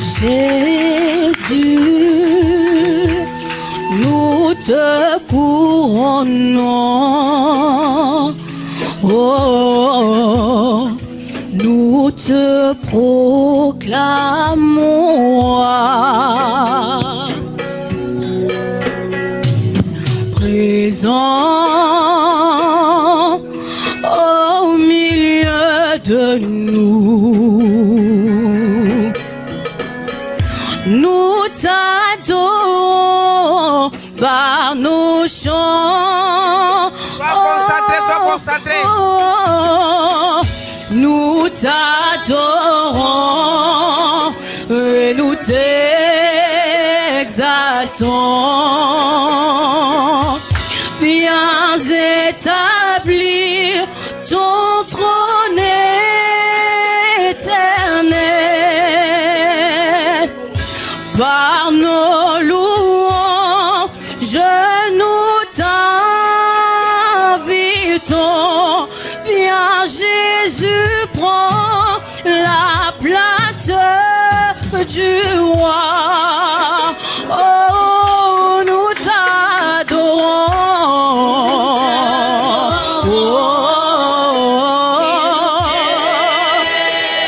Jésus, nous te couronnons. Oh, nous te proclamons. Présent au milieu de nous, nous t'adorons par nos chants. Sois concentré. Nous t'adorons et nous t'exaltons. Viens établir ton trône éternel par nos louanges, nous t'invitons. Viens Jésus, prends la place du roi. Oh, nous t'adorons.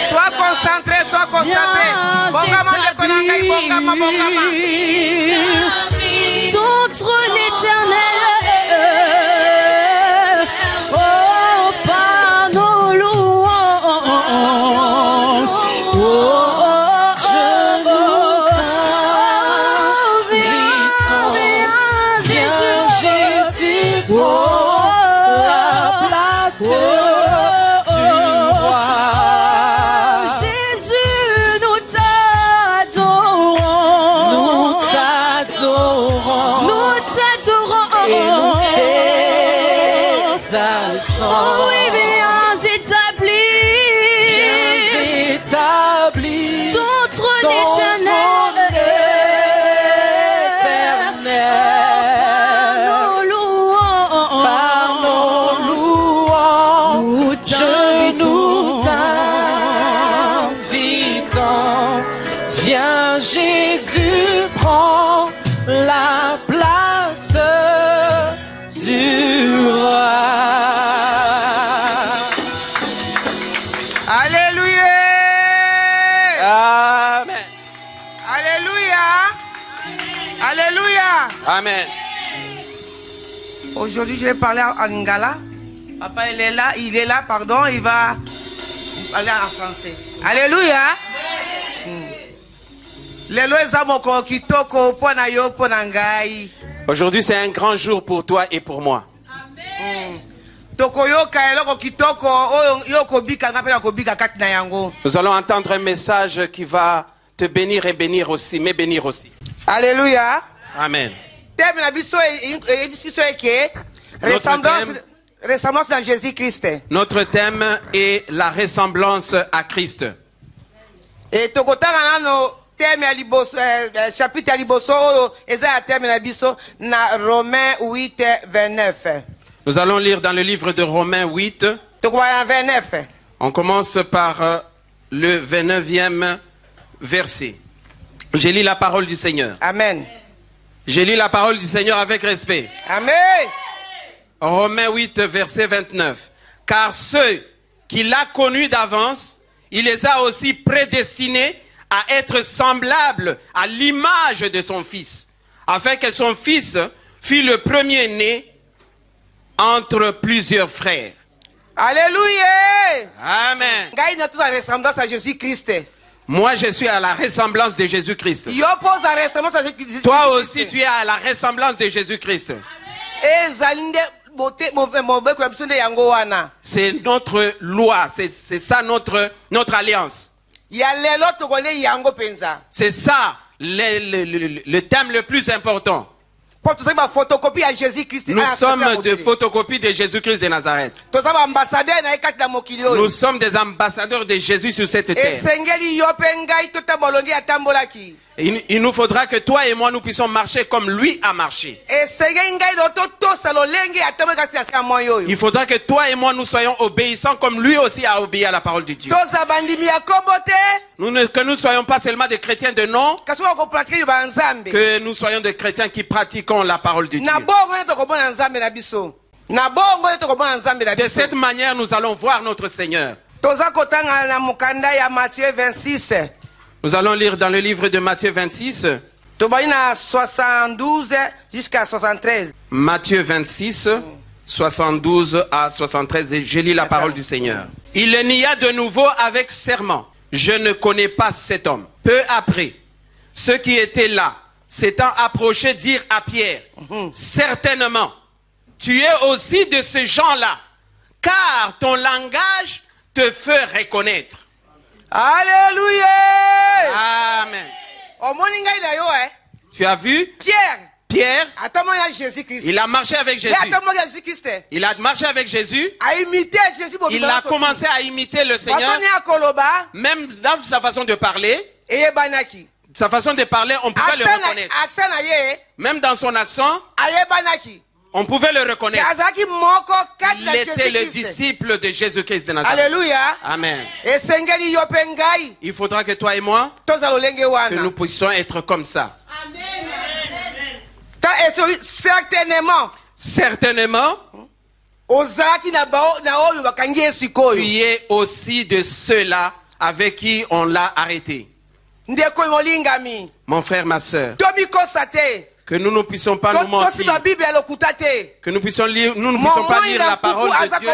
Sois concentré, sois concentré. Ton trône éternel, oh, par nos louanges, oh, viens Jésus, oh, la place du roi. Jésus, nous t'adorons, nous t'adorons, nous t'adorons et nous t'exaltons. Oh oui, viens établir ton trône éternel, par nos louanges, nous t'invitons. Viens Jésus, prends la place du roi. Alléluia. Amen. Alléluia. Alléluia. Amen. Aujourd'hui, je vais parler en lingala. Papa, il est là, pardon, il va parler en français. Alléluia. Aujourd'hui, c'est un grand jour pour toi et pour moi. Nous allons entendre un message qui va te bénir et bénir aussi, mais bénir aussi. Alléluia. Amen. Ressemblance dans Jésus-Christ. Notre thème est la ressemblance à Christ. Et thème chapitre ya liboso eza ya thème na biso na Romains 8 29. Nous allons lire dans le livre de Romains 8. 29. On commence par le 29e verset. J'ai lu la parole du Seigneur. Amen. J'ai lu la parole du Seigneur avec respect. Amen. Romains 8 verset 29. Car ceux qu'il a connus d'avance, il les a aussi prédestinés à être semblable à l'image de son fils, afin que son fils fût le premier-né entre plusieurs frères. Alléluia. Amen. Ressemblance à Jésus-Christ. Moi, je suis à la ressemblance de Jésus-Christ. Toi aussi, tu es à la ressemblance de Jésus-Christ. C'est notre loi, c'est ça notre alliance. C'est ça le thème le plus important. Nous sommes des photocopies de Jésus-Christ de Nazareth. Nous sommes des ambassadeurs de Jésus sur cette terre. Il nous faudra que toi et moi, nous puissions marcher comme lui a marché. Il faudra que toi et moi, nous soyons obéissants comme lui aussi a obéi à la parole de Dieu. Que nous ne soyons pas seulement des chrétiens de nom, que nous soyons des chrétiens qui pratiquons la parole de Dieu. De cette manière, nous allons voir notre Seigneur. Nous allons lire dans le livre de Matthieu 26. 72 jusqu'à 73. Matthieu 26, 72 à 73. Et je lis la parole du Seigneur. Il le nia de nouveau avec serment. Je ne connais pas cet homme. Peu après, ceux qui étaient là, s'étant approchés, dirent à Pierre, certainement, tu es aussi de ces gens-là, car ton langage te fait reconnaître. Alléluia. Amen. Tu as vu Pierre, il a marché avec Jésus. Il a marché avec Jésus. Il a commencé à imiter le Seigneur. Même dans sa façon de parler, on pouvait le reconnaître. Même dans son accent, on pouvait le reconnaître. Il était le disciple de Jésus-Christ de Nazareth. Alléluia. Amen. Il faudra que toi et moi, que nous puissions être comme ça. Certainement, tu es aussi de ceux-là avec qui on l'a arrêté. Mon frère, ma soeur, que nous ne puissions pas nous mentir, que nous puissions lire, nous ne puissions pas lire la parole de Dieu.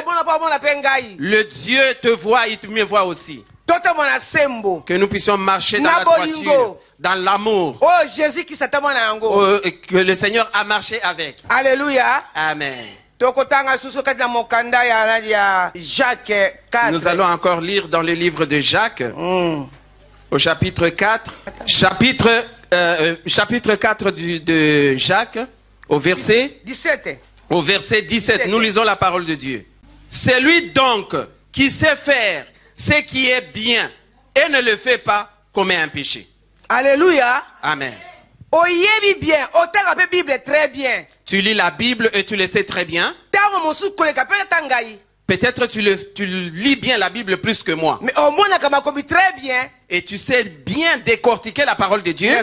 Le Dieu te voit, il me voit aussi. Que nous puissions marcher dans la droiture, dans l'amour, que le Seigneur a marché avec. Alléluia. Amen. Nous allons encore lire dans le livre de Jacques, au chapitre 4, chapitre 4 de Jacques, au verset 17. Nous lisons la parole de Dieu. C'est lui donc qui sait faire ce qui est bien et ne le fait pas commet un péché. Alléluia. Amen. Bien, Bible très bien. Tu lis la Bible et tu le sais très bien. Peut-être tu lis bien la Bible plus que moi. Mais au moins, très bien. Et tu sais bien décortiquer la parole de Dieu.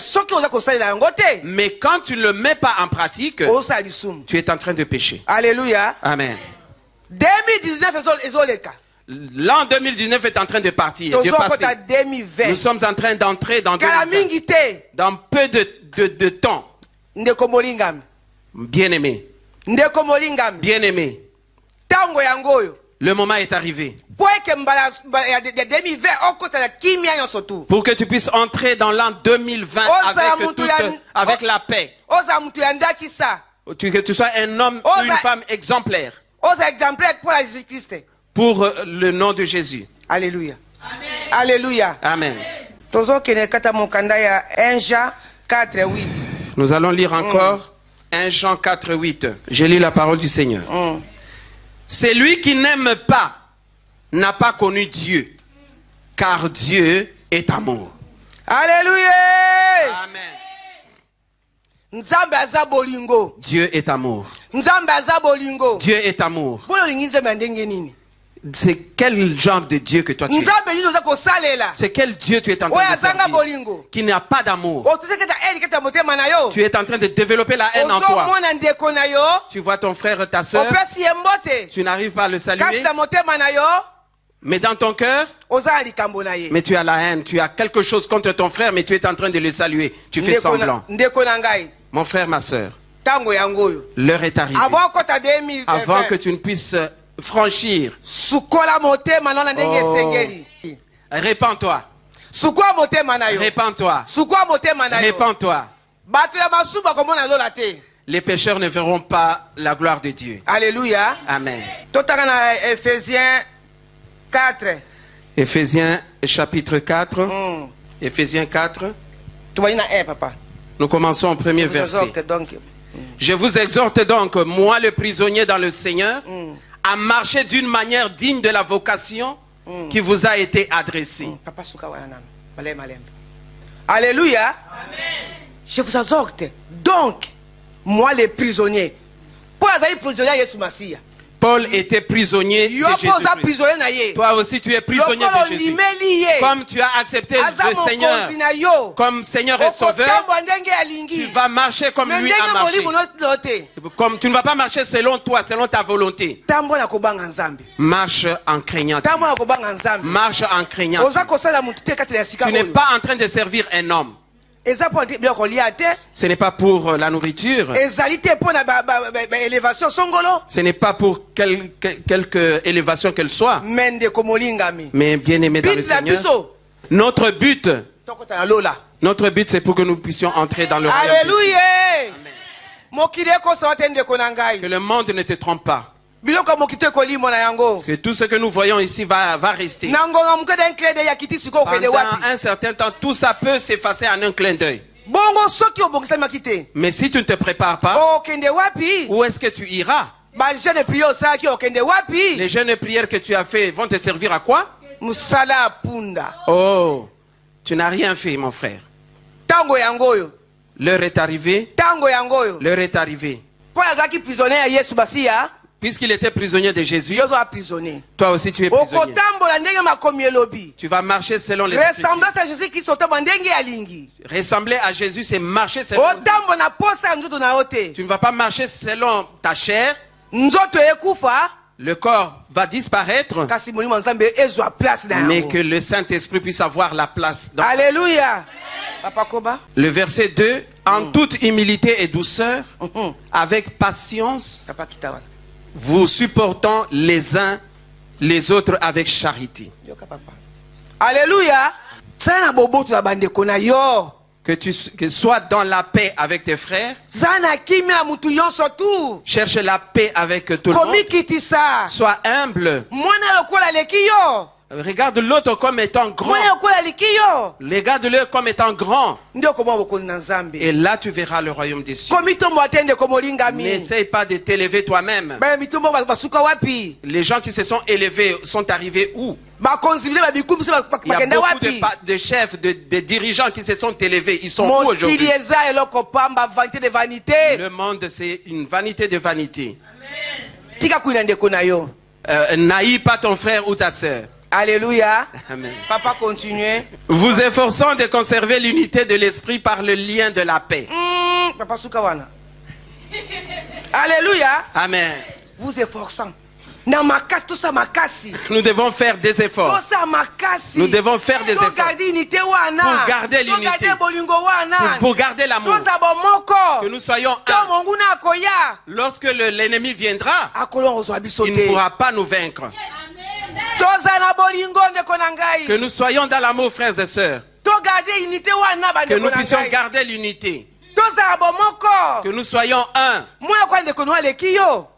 Mais quand tu ne le mets pas en pratique, tu es en train de pécher. Alléluia. Amen. 2019, l'an 2019 est en train de partir. De passer. Nous sommes en train d'entrer dans 2020. Dans peu de temps. Bien-aimé. Bien-aimé. Le moment est arrivé. Pour que tu puisses entrer dans l'an 2020 avec la paix. Que tu sois un homme ou une femme exemplaire. Pour le nom de Jésus. Alléluia. Alléluia. Amen. 1 Jean 4, 8. Nous allons lire encore 1 Jean 4, 8. Je lis la parole du Seigneur. Celui qui n'aime pas n'a pas connu Dieu, car Dieu est amour. Alléluia. Amen. Dieu est amour. Dieu est amour. C'est quel genre de Dieu que toi tu es? C'est quel Dieu tu es en train de servir qui n'a pas d'amour? Tu es en train de développer la haine en toi. Tu vois ton frère, ta soeur, tu n'arrives pas à le saluer. Mais dans ton cœur, mais tu as la haine, tu as quelque chose contre ton frère, mais tu es en train de le saluer. Tu fais semblant. Mon frère, ma soeur, l'heure est arrivée. Avant que tu ne puisses franchir. Répands-toi. Répands-toi. Répands-toi. Les pécheurs ne verront pas la gloire de Dieu. Alléluia. Amen. Éphésiens 4. Éphésiens chapitre 4. Éphésiens 4. Nous commençons au premier verset. Je vous exhorte donc, moi le prisonnier dans le Seigneur, à marcher d'une manière digne de la vocation qui vous a été adressée. Alléluia. Je vous exhorte. Donc, moi les prisonniers. Pour les prisonniers, Jésus Massia. Paul était prisonnier de Jésus-Christ. Toi aussi, tu es prisonnier de Jésus. Comme tu as accepté le Seigneur comme Seigneur et Sauveur, tu vas marcher comme lui a marché. Comme tu ne vas pas marcher selon toi, selon ta volonté. Marche en craignant. Marche en craignant. Tu n'es pas en train de servir un homme. Ce n'est pas pour la nourriture. Ce n'est pas pour quelque élévation qu'elle soit. Mais bien aimé dans le Seigneur, notre but c'est pour que nous puissions entrer dans le royaume de Dieu. Que le monde ne te trompe pas. Que tout ce que nous voyons ici va rester. Pendant un certain temps, tout ça peut s'effacer en un clin d'œil. Mais si tu ne te prépares pas, où est-ce que tu iras? Les jeûnes de prière que tu as fait vont te servir à quoi? Oh, tu n'as rien fait, mon frère. L'heure est arrivée. L'heure est arrivée. Puisqu'il était prisonnier de Jésus, toi aussi tu es prisonnier. Tu vas marcher selon les Écritures. Ressembler à Jésus, c'est marcher selon. Tu ne vas pas marcher selon ta chair. Le corps va disparaître, mais que le Saint-Esprit puisse avoir la place. Alléluia. Le verset 2, en toute humilité et douceur, avec patience, vous supportant les uns les autres avec charité. Alléluia. Que sois dans la paix avec tes frères. Cherche la paix avec tout le monde. Sois humble. Regarde l'autre comme étant grand. Regarde-le comme étant grand. Et là tu verras le royaume des cieux. N'essaye pas de t'élever toi-même. Les gens qui se sont élevés sont arrivés où? Il y a beaucoup de chefs, de dirigeants qui se sont élevés. Ils sont où aujourd'hui? Le monde, c'est une vanité de vanité. N'haïs pas ton frère ou ta sœur. Alléluia. Amen. Papa, continuez. Vous efforçant de conserver l'unité de l'esprit par le lien de la paix. Papa Soukawana. Alléluia. Amen. Vous efforçant. Nous devons faire des efforts. Nous devons faire des efforts pour garder l'unité, pour garder l'amour. Que nous soyons un. Lorsque l'ennemi viendra, il ne pourra pas nous vaincre. Que nous soyons dans l'amour, frères et sœurs. Que nous puissions garder l'unité. Que nous soyons un.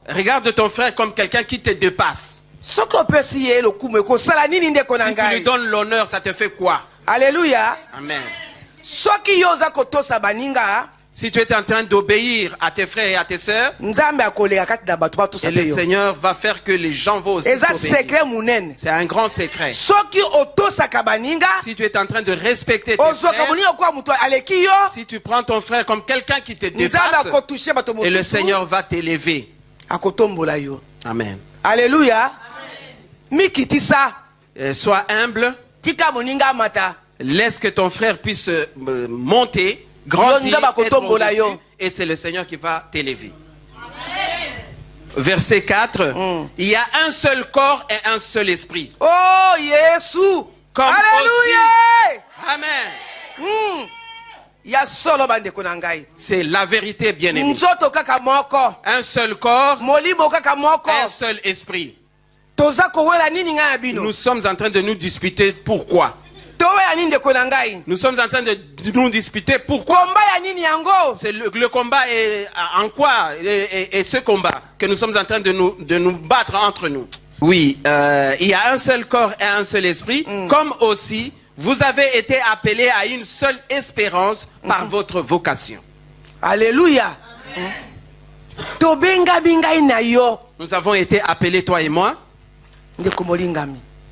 Regarde ton frère comme quelqu'un qui te dépasse. Si tu lui donnes l'honneur, ça te fait quoi? Alléluia. Amen. Si tu es en train d'obéir à tes frères et à tes sœurs, et le Seigneur va faire que les gens vont aussi t'obéir. C'est un grand secret. Si tu es en train de respecter tes frères, si tu prends ton frère comme quelqu'un qui te dépasse, et le Seigneur va t'élever. Amen. Alléluia. Sois humble. Laisse que ton frère puisse monter, grandir, être au-dessus, et c'est le Seigneur qui va t'élever. Verset 4. Il y a un seul corps et un seul esprit. Oh, Jésus. Comme Alléluia. Aussi, amen. C'est la vérité, bien-aimé. Un seul corps, un seul esprit. Nous sommes en train de nous disputer pourquoi. Nous sommes en train de nous disputer pourquoi. Le combat est en quoi? Et ce combat que nous sommes en train de nous battre entre nous. Oui, il y a un seul corps et un seul esprit, comme aussi vous avez été appelés à une seule espérance par votre vocation. Alléluia. Nous avons été appelés, toi et moi,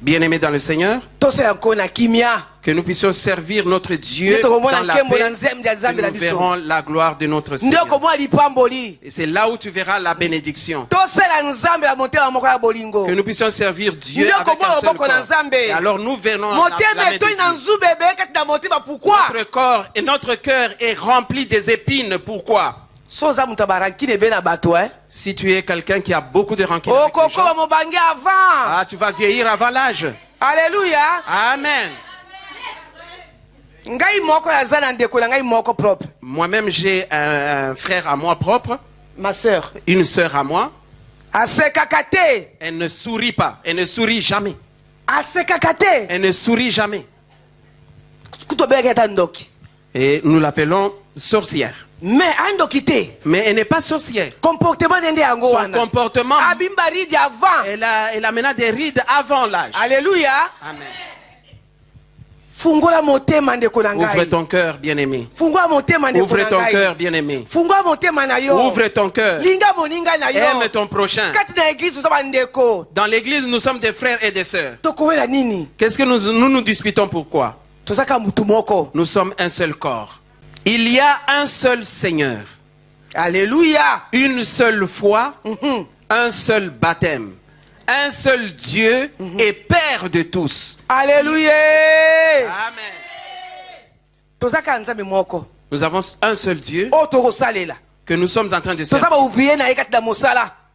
Bien-aimés dans le Seigneur, tosala nkolo na kimia que nous puissions servir notre Dieu dans la paix, que nous verrons la gloire de notre Seigneur. Et c'est là où tu verras la bénédiction. Que nous puissions servir Dieu avec un seul corps. Et alors nous verrons la bénédiction. Notre corps et notre cœur est rempli des épines. Pourquoi? Si tu es quelqu'un qui a beaucoup de rancune, tu vas vieillir avant l'âge. Alléluia. Amen. Moi-même, j'ai un frère à moi propre. Ma soeur. Une soeur à moi. Elle ne sourit pas. Elle ne sourit jamais. Elle ne sourit jamais. Et nous l'appelons sorcière. Mais elle n'est pas sorcière. Son comportement, elle a maintenant des rides avant l'âge. Alléluia. Amen. Ouvre ton cœur, bien-aimé. Ouvre ton cœur, bien-aimé. Ouvre ton cœur. Aime ton prochain. Dans l'église, nous sommes des frères et des sœurs. Qu'est-ce que nous disputons? Pourquoi? Nous sommes un seul corps. Il y a un seul Seigneur. Alléluia. Une seule foi, un seul baptême. Un seul Dieu et Père de tous. Alléluia. Amen. Nous avons un seul Dieu que nous sommes en train de servir.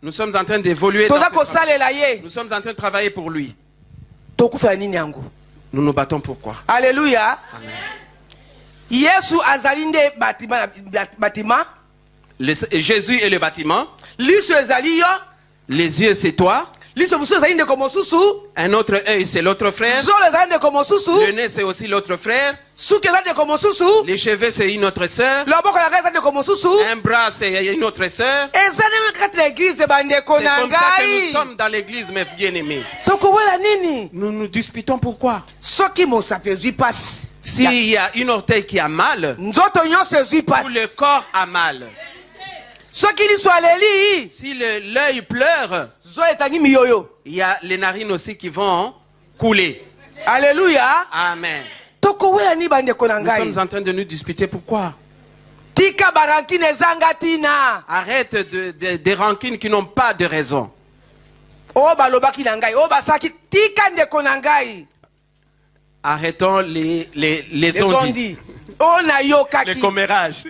Nous sommes en train d'évoluer dans ce travail. Nous sommes en train de travailler pour lui. Nous nous battons pour quoi? Alléluia. Amen. Jésus est le bâtiment. Les yeux, c'est toi. Un autre œil, c'est l'autre frère. Le nez, c'est aussi l'autre frère. Les cheveux, c'est une autre sœur. Un bras, c'est une autre sœur. C'est comme ça que nous sommes dans l'église, mes bien-aimés. Nous nous disputons pourquoi? S'il y a une orteil qui a mal, tout le corps a mal. Si l'œil pleure, il y a les narines aussi qui vont couler. Alléluia. Amen. Nous sommes en train de nous disputer pourquoi. Arrête des rancines qui n'ont pas de raison. Arrêtons les ondits. Le commérage.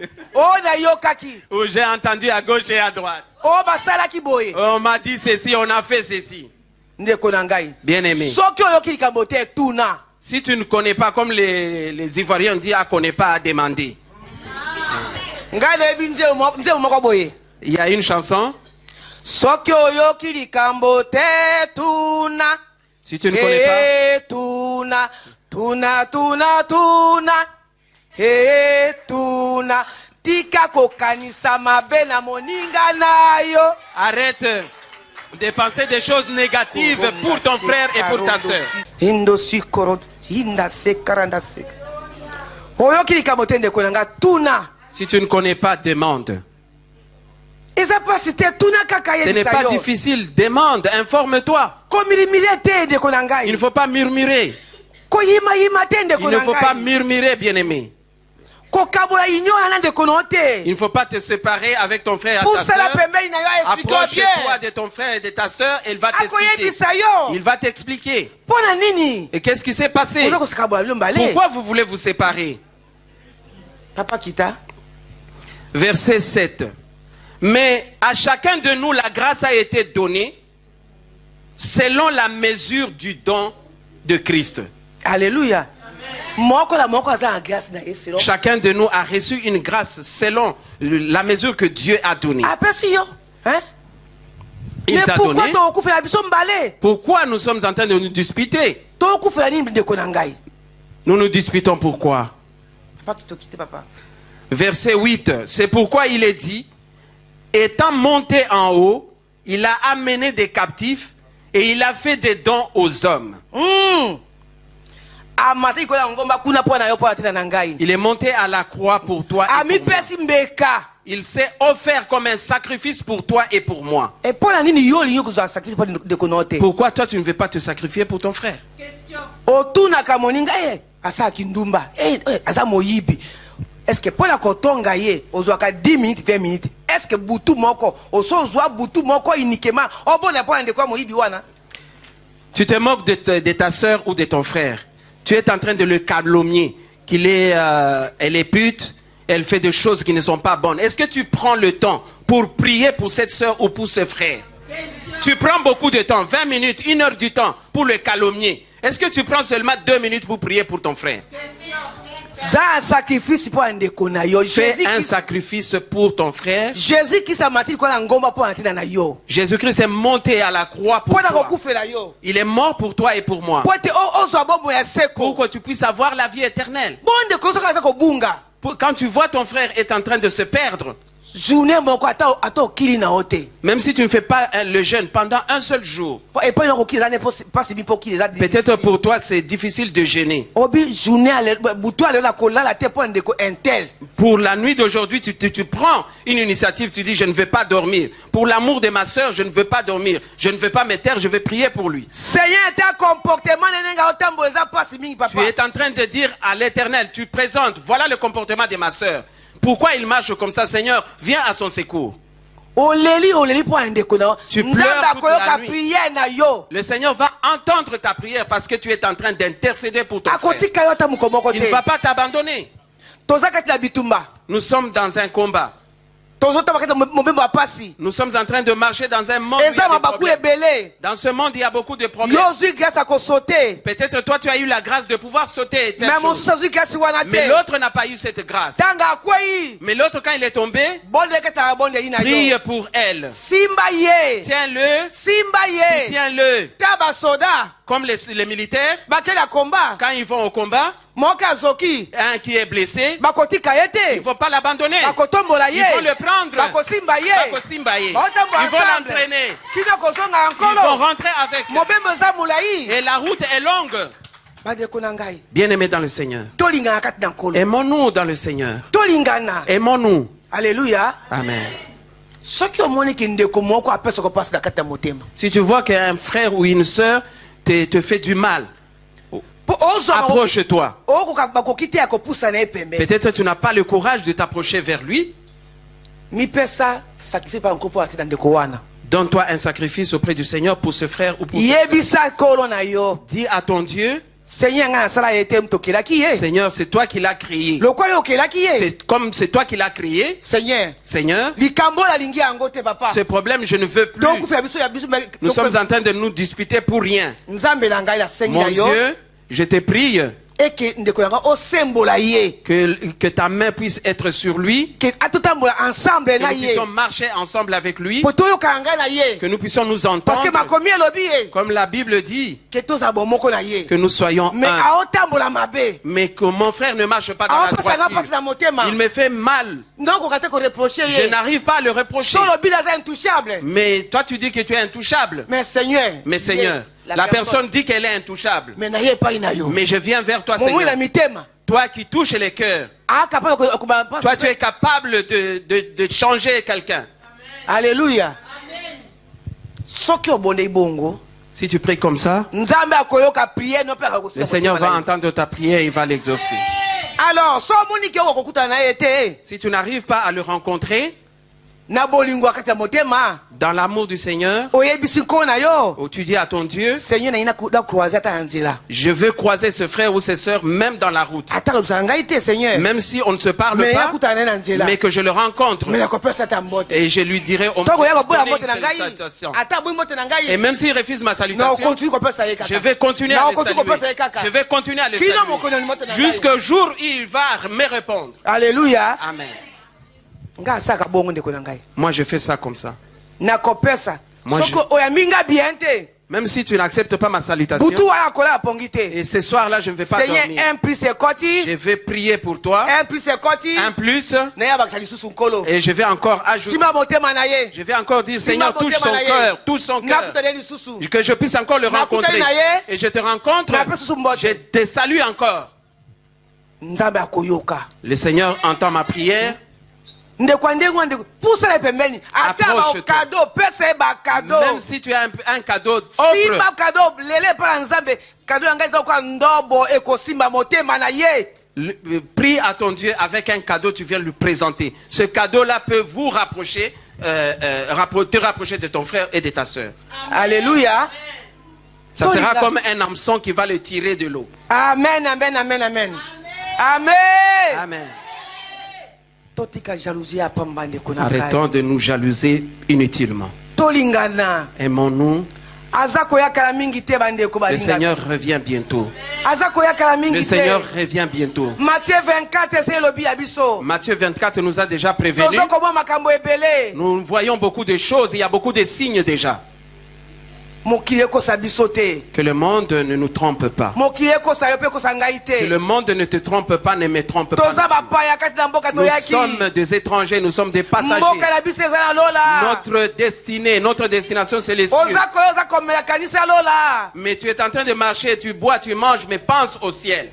Où j'ai entendu à gauche et à droite. On m'a dit ceci, on a fait ceci. Bien-aimé. Si tu ne connais pas, comme les Ivoiriens disent, à connaît pas à demander. Il y a une chanson. Si tu ne connais pas, arrête de penser des choses négatives pour ton frère et pour ta soeur. Si tu ne connais pas, demande. Ce n'est pas difficile, demande, informe-toi. Il ne faut pas murmurer. Il ne faut pas murmurer, bien-aimé. Il ne faut pas te séparer avec ton frère et ta soeur. Approche-toi de ton frère et de ta soeur, il va t'expliquer. Il va t'expliquer. Et qu'est-ce qui s'est passé? Pourquoi vous voulez vous séparer? Verset 7. Mais à chacun de nous, la grâce a été donnée selon la mesure du don de Christ. Alléluia. Chacun de nous a reçu une grâce selon la mesure que Dieu a donnée. Il t'a donné. Pourquoi nous sommes en train de nous disputer? Nous nous disputons pourquoi? Verset 8. C'est pourquoi il est dit, étant monté en haut, il a amené des captifs et il a fait des dons aux hommes. Il est monté à la croix pour toi. il s'est offert comme un sacrifice pour toi et pour moi. Et pour la nini yo linyo kuzo sacrifice pour de konote. Pourquoi toi tu ne veux pas te sacrifier pour ton frère? Otuna kamoninga asa kindumba. Asa moyibi. Est-ce que pour la kotonga ozwaka 10 minutes 20 minutes? Est-ce que butu moko osozwa butu moko uniquement obona pour ndeko moyibi wana? Tu te moques de ta soeur ou de ton frère. Tu es en train de le calomnier elle est pute, elle fait des choses qui ne sont pas bonnes. Est-ce que tu prends le temps pour prier pour cette soeur ou pour ce frère? Tu prends beaucoup de temps, 20 minutes, 1 heure du temps pour le calomnier. Est-ce que tu prends seulement 2 minutes pour prier pour ton frère? Fais un sacrifice pour ton frère. Jésus-Christ est monté à la croix pour toi. Il est mort pour toi et pour moi. Pour que tu puisses avoir la vie éternelle. Quand tu vois ton frère est en train de se perdre, même si tu ne fais pas le jeûne pendant un seul jour, peut-être pour toi c'est difficile de jeûner. Pour la nuit d'aujourd'hui, tu prends une initiative, tu dis je ne vais pas dormir. Pour l'amour de ma soeur, je ne veux pas dormir. Je ne veux pas me taire, je vais prier pour lui. Tu es en train de dire à l'Éternel, tu présentes, voilà le comportement de ma soeur. Pourquoi il marche comme ça? Seigneur, viens à son secours. Tu pleures toute la nuit. Le Seigneur va entendre ta prière parce que tu es en train d'intercéder pour ton frère. Il ne va pas t'abandonner. Nous sommes dans un combat. Nous sommes en train de marcher dans un monde. Dans ce monde, il y a beaucoup de problèmes. Peut-être toi, tu as eu la grâce de pouvoir sauter. Mais l'autre n'a pas eu cette grâce. Mais l'autre, quand il est tombé, prie pour elle. Tiens-le. Tiens-le. Comme les militaires, quand ils vont au combat, un qui est blessé, ils ne vont pas l'abandonner. Ils vont le prendre. Ils vont l'entraîner. Ils vont rentrer avec. Et la route est longue. Bien-aimés dans le Seigneur, aimons-nous dans le Seigneur. Aimons-nous. Alléluia. Amen. Si tu vois qu'un frère ou une soeur te fait du mal, approche-toi. Peut-être tu n'as pas le courage de t'approcher vers lui. Donne-toi un sacrifice auprès du Seigneur pour ce frère ou pour ce frère. Dis à ton Dieu, Seigneur, c'est toi qui l'as créé. C'est comme c'est toi qui l'as créé. Seigneur, ce problème, je ne veux plus. Nous sommes en train de nous disputer pour rien. Mon Dieu, je te prie que ta main puisse être sur lui, que nous puissions marcher ensemble avec lui, que nous puissions nous entendre, comme la Bible dit, que nous soyons un. Mais que mon frère ne marche pas dans la droiture, il me fait mal. Je n'arrive pas à le reprocher. Mais toi tu dis que tu es intouchable. Mais Seigneur, la personne dit qu'elle est intouchable. Mais je viens vers toi, Seigneur. Toi qui touches les cœurs. Toi tu es capable de changer quelqu'un. Alléluia. Si tu pries comme ça, le Seigneur va entendre ta prière et il va l'exaucer. Alors, si tu n'arrives pas à le rencontrer, dans l'amour du Seigneur, où tu dis à ton Dieu, je veux croiser ce frère ou cette soeur même dans la route, même si on ne se parle pas, mais que je le rencontre et je lui dirai au moins une salutation. Et même s'il refuse ma salutation, je vais continuer à le saluer. Je vais continuer à le saluer jusqu'au jour où il va me répondre. Alléluia. Amen. Moi je fais ça comme ça. Moi, même si tu n'acceptes pas ma salutation, et ce soir là je ne vais pas dormir, je vais prier pour toi, un plus, et je vais encore ajouter, je vais encore dire Seigneur touche son cœur, que je puisse encore le rencontrer, et je te rencontre, je te salue encore. Le Seigneur entend ma prière. pousse-les pembeni. Approche-toi. Cadeau, pèse ba cadeau. Même si tu as un cadeau, Si offre. ba cadeau, lele pa nzambe, cadeau nga eza kwa ndobo ekosimba motema na ye. Prie à ton Dieu avec un cadeau, tu viens lui présenter. Ce cadeau-là peut vous rapprocher, te rapprocher de ton frère et de ta soeur. Alléluia. Ça sera comme un hameçon qui va le tirer de l'eau. Amen, amen, amen, amen. Amen. Amen. Totika jalousie à pambande kona. Arrêtons de nous jalouser inutilement. Tolingana. Aimons-nous. Azako ya kala mingi te bande ko Le balinga. Seigneur revient bientôt. Azako ya kala mingi Le te. Seigneur revient bientôt. Matthieu 24 c'est lobi abiso. Matthieu 24 nous a déjà prévenu. Tozo komo makambo ebele. Nous voyons beaucoup de choses. Il y a beaucoup de signes déjà. Mokile ko sabiso te. Que le monde ne nous trompe pas. Mokile ko sayope ko sangai Que te. le monde ne te trompe pas, ne me trompe pas. Toza ba pa ya kati na mboka Nous toyaki. sommes des étrangers, nous sommes des passagers. Mboka la biso eza na lola. Notre destinée, notre destination, c'est les cieux. Oza komela kanisa lola. Mais tu es en train de marcher, tu bois, tu manges, mais pense au ciel.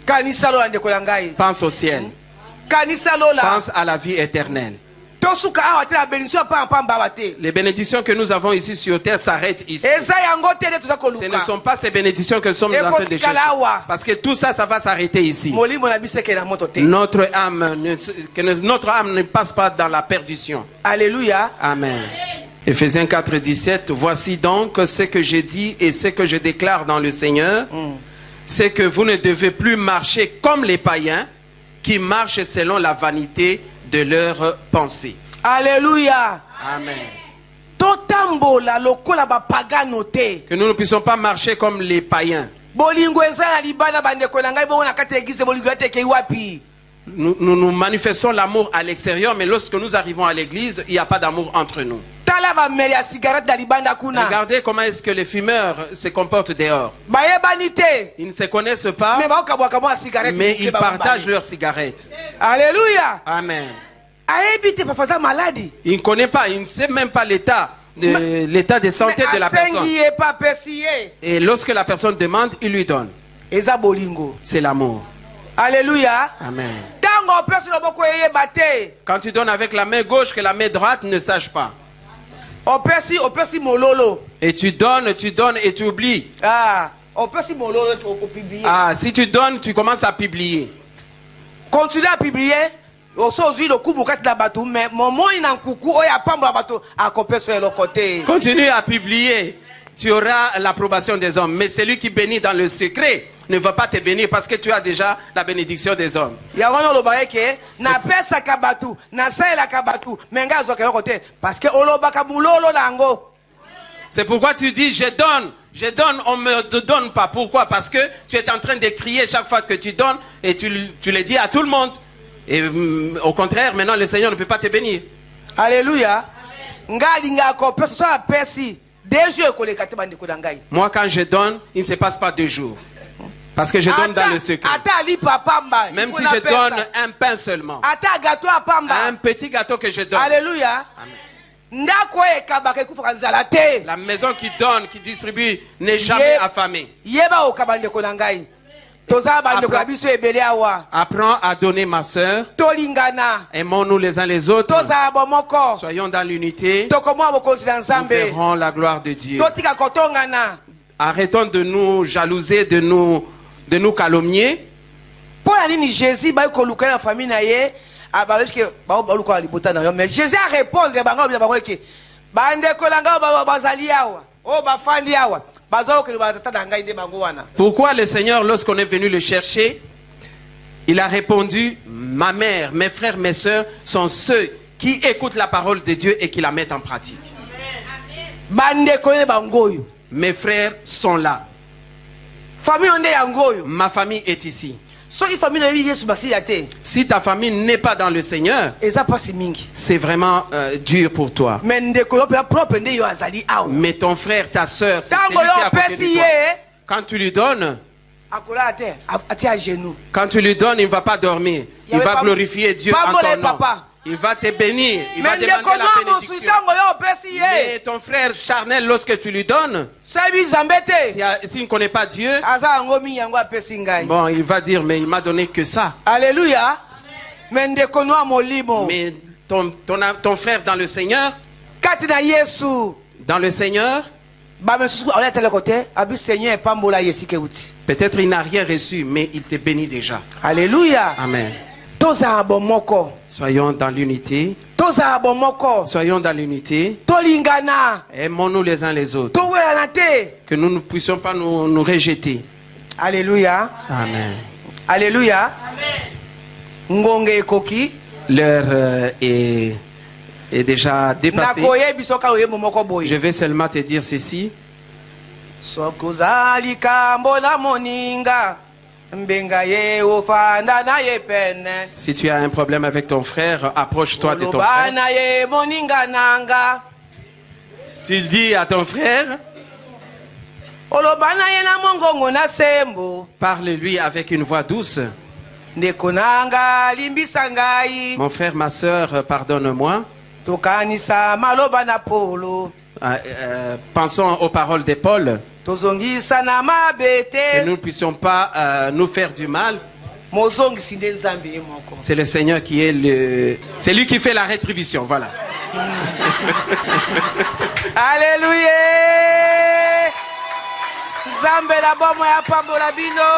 Kanisa lola ndeko ya ngai. Pense au ciel. Kanisa lola. Pense à la vie éternelle. Tosuka awa te la bénédiction pa pamba bate. Les bénédictions que nous avons ici sur terre s'arrêtent ici. Eza yango te de toza Ce ne koluka. sont pas ces bénédictions que nous sommes en train de chercher. Parce que tout ça, ça va s'arrêter ici. Molimo na biso ke na moto te. Notre âme ne passe pas dans la perdition. Alléluia. Amen. Éphésiens 4, 17. Voici donc ce que j'ai dit et ce que je déclare dans le Seigneur. C'est que vous ne devez plus marcher comme les païens qui marchent selon la vanité de leurs pensées. Alléluia. Amen. Totambola lokola ba pagano te. Que nous ne puissions pas marcher comme les païens. Bolingo eza na libana bandeko na ngai bo na kati église bolingo te ke wapi. Nous manifestons l'amour à l'extérieur, mais lorsque nous arrivons à l'église, il n'y a pas d'amour entre nous. Tala ba meli ya cigarette na libanda kuna. Regardez comment est-ce que les fumeurs se comportent dehors. Ba yebani te. Ils ne se connaissent pas, Mais ba okabwa kabwa cigarette. mais ils partagent leurs cigarettes. Alléluia. Amen. Ayebi te pafaza maladie. Il ne connaît pas, il ne sait même pas l'état de santé de la personne. Et lorsque la personne demande, il lui donne. Eza bolingo. C'est l'amour. Alléluia. Amen. Tango pesi loboko yeba te. Quand tu donnes avec la main gauche, que la main droite ne sache pas. Opesi mololo. Et tu donnes et tu oublies. Ah, opesi mololo au publier. Ah, si tu donnes, tu commences à publier. Continue à publier. Continue à publier. Tu auras l'approbation des hommes. Mais celui qui bénit dans le secret ne va pas te bénir parce que tu as déjà la bénédiction des hommes. C'est pourquoi tu dis je donne, on ne me donne pas. Pourquoi? Parce que tu es en train de crier chaque fois que tu donnes et tu le dis à tout le monde. Et au contraire, maintenant le Seigneur ne peut pas te bénir. Alléluia. Moi quand je donne, il ne se passe pas 2 jours. Parce que je donne dans le secret. Même si je donne un pain seulement. Un petit gâteau que je donne. Alléluia. Amen. La maison qui donne, qui distribue, n'est jamais affamée. Apprends à donner, ma soeur. Aimons-nous les uns les autres. Soyons dans l'unité. Nous verrons la gloire de Dieu. Arrêtons de nous jalouser, de nous calomnier. Mais Jésus a répondu pourquoi le Seigneur, lorsqu'on est venu le chercher, il a répondu: ma mère, mes frères, mes soeurs sont ceux qui écoutent la parole de Dieu et qui la mettent en pratique. Mes frères sont là. Ma famille est ici. Si ta famille n'est pas dans le Seigneur, c'est vraiment dur pour toi. Mais ton frère, ta soeur, c'est celui qui est à côté de toi. Quand tu lui donnes, il ne va pas dormir. Il va glorifier Dieu en ton nom. Il va te bénir. Il va demander la bénédiction. Mais ton frère charnel, lorsque tu lui donnes, s'il ne connaît pas Dieu, bon, il va dire, mais il m'a donné que ça. Alléluia. Mais ton frère dans le Seigneur, kati na Yesu dans le Seigneur, ba mesusu oya tele côté abi Seigneur pambola Yesu ke uti. peut-être il n'a rien reçu, mais il te bénit déjà. Alléluia. Amen. Toza bomoko. Soyons dans l'unité. Toza bomoko. Soyons dans l'unité. Tolingana. Aimons-nous les uns les autres. Towela te. Que nous ne puissions pas nous rejeter. Alléluia. Amen. Alléluia. Amen. Ngonge ekoki. L'heure est déjà dépassée. Je vais seulement te dire ceci. Si tu as un problème avec ton frère, approche-toi de ton frère. Tu dis à ton frère, parle-lui avec une voix douce. Mon frère, ma soeur, pardonne-moi. Pensons aux paroles de Paul. Que nous ne puissions pas nous faire du mal. C'est le Seigneur qui est c'est lui qui fait la rétribution. Voilà. Alléluia. Zambe la bomo ya pambo la bino.